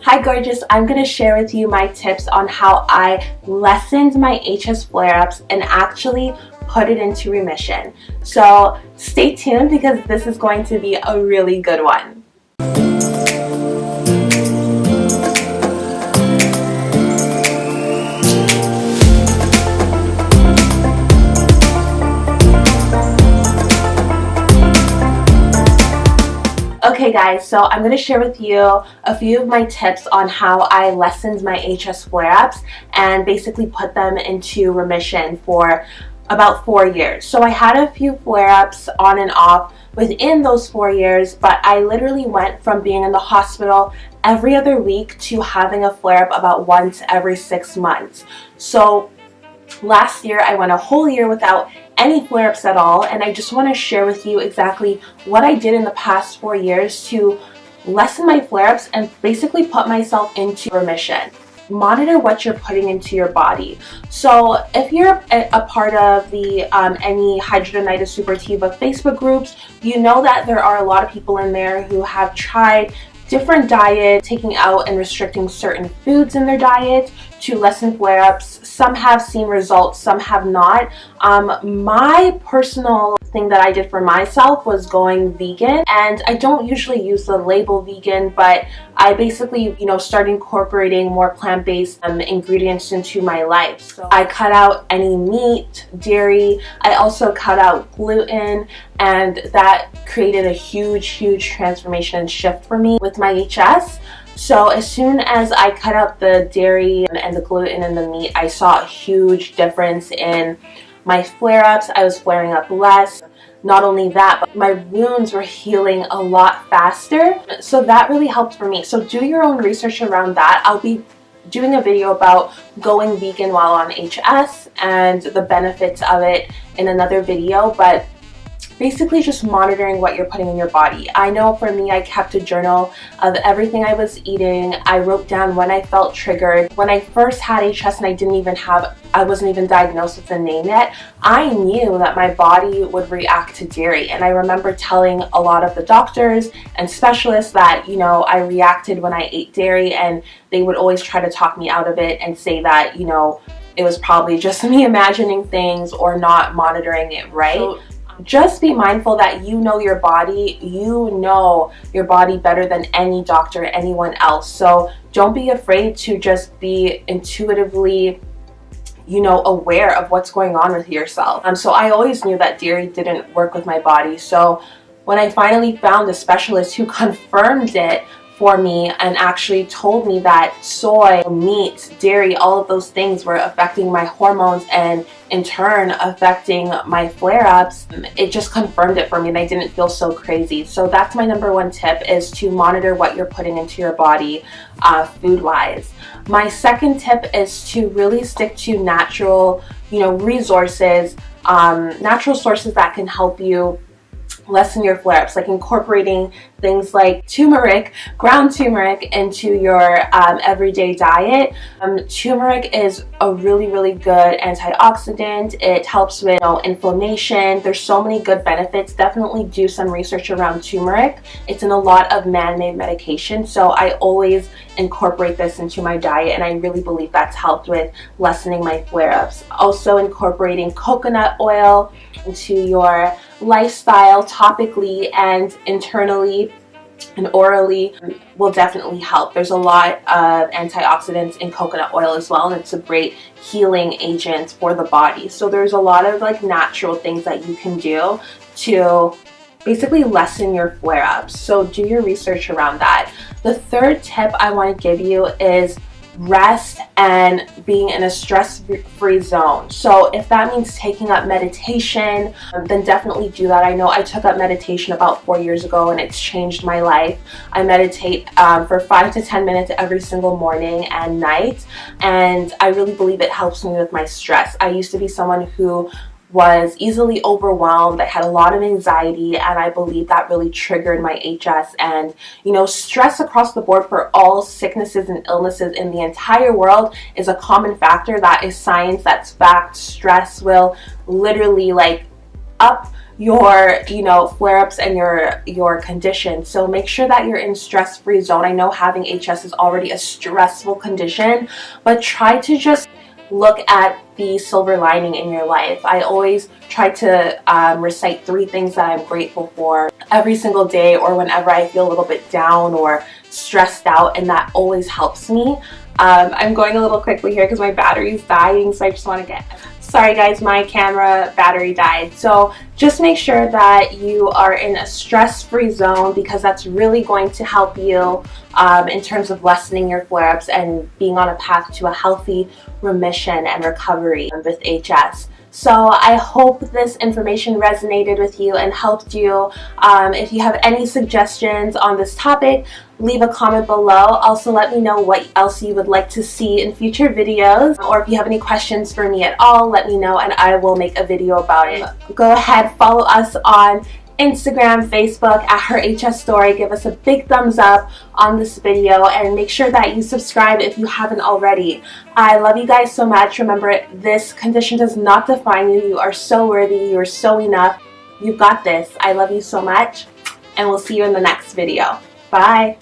Hi gorgeous, I'm going to share with you my tips on how I lessened my HS flare-ups and actually put it into remission. So stay tuned because this is going to be a really good one. Okay guys, so I'm going to share with you a few of my tips on how I lessened my HS flare-ups and basically put them into remission for about 4 years. So I had a few flare-ups on and off within those 4 years, but I literally went from being in the hospital every other week to having a flare-up about once every 6 months. So last year I went a whole year without any flare-ups at all, and I just want to share with you exactly what I did in the past 4 years to lessen my flare-ups and basically put myself into remission. Monitor what you're putting into your body. So if you're a part of the any Hidradenitis Suppurativa Facebook groups, you know that there are a lot of people in there who have tried different diets, taking out and restricting certain foods in their diet to lessen flare-ups. Some have seen results, some have not. My personal thing that I did for myself was going vegan, and I don't usually use the label vegan, but I basically, started incorporating more plant-based ingredients into my life. So I cut out any meat, dairy. I also cut out gluten, and that created a huge transformation and shift for me with my HS. So as soon as I cut out the dairy and the gluten and the meat, I saw a huge difference in my flare-ups. I was flaring up less. Not only that, but my wounds were healing a lot faster. So that really helped for me. So do your own research around that. I'll be doing a video about going vegan while on HS and the benefits of it in another video, but basically just monitoring what you're putting in your body. I know for me, I kept a journal of everything I was eating. I wrote down when I felt triggered. When I first had HS and I wasn't even diagnosed with the name yet, I knew that my body would react to dairy. And I remember telling a lot of the doctors and specialists that, I reacted when I ate dairy, and they would always try to talk me out of it and say that, it was probably just me imagining things or not monitoring it right. So, just be mindful that you know your body better than any doctor, anyone else. So don't be afraid to just be intuitively, aware of what's going on with yourself. So I always knew that dairy didn't work with my body. So when I finally found a specialist who confirmed it for me and actually told me that soy, meat, dairy, all of those things were affecting my hormones and in turn affecting my flare-ups, it just confirmed it for me and I didn't feel so crazy. So that's my number one tip, is to monitor what you're putting into your body food-wise. My second tip is to really stick to natural, resources, natural sources that can help you lessen your flare-ups, like incorporating things like turmeric, ground turmeric, into your everyday diet. Turmeric is a really good antioxidant. It helps with inflammation. There's so many good benefits. Definitely do some research around turmeric. It's in a lot of man-made medication, so I always incorporate this into my diet, and I really believe that's helped with lessening my flare-ups. Also incorporating coconut oil into your lifestyle topically and internally and orally will definitely help. There's a lot of antioxidants in coconut oil as well, and it's a great healing agent for the body. So there's a lot of natural things that you can do to basically lessen your flare-ups. So do your research around that. The third tip I want to give you is rest and being in a stress-free zone. So if that means taking up meditation, then definitely do that. I know I took up meditation about 4 years ago and it's changed my life. I meditate for 5 to 10 minutes every single morning and night, and I really believe it helps me with my stress. I used to be someone who was easily overwhelmed. I had a lot of anxiety, and I believe that really triggered my HS. And stress across the board for all sicknesses and illnesses in the entire world is a common factor. That is science, that's fact. Stress will literally up your flare-ups and your condition. So make sure that you're in stress-free zone. I know having HS is already a stressful condition, but try to just look at the silver lining in your life. I always try to recite 3 things that I'm grateful for every single day, or whenever I feel a little bit down or stressed out, and that always helps me. I'm going a little quickly here because my battery is dying, so I just want to get... Sorry guys, my camera battery died. So just make sure that you are in a stress-free zone, because that's really going to help you in terms of lessening your flare-ups and being on a path to a healthy remission and recovery with HS. So I hope this information resonated with you and helped you. If you have any suggestions on this topic, leave a comment below. Also, let me know what else you would like to see in future videos, or if you have any questions for me at all, let me know and I will make a video about it. Go ahead, follow us on Instagram, Facebook at Her HS Story. Give us a big thumbs up on this video and make sure that you subscribe if you haven't already. I love you guys so much. Remember, this condition does not define you. You are so worthy. You are so enough. You've got this. I love you so much, and we'll see you in the next video. Bye.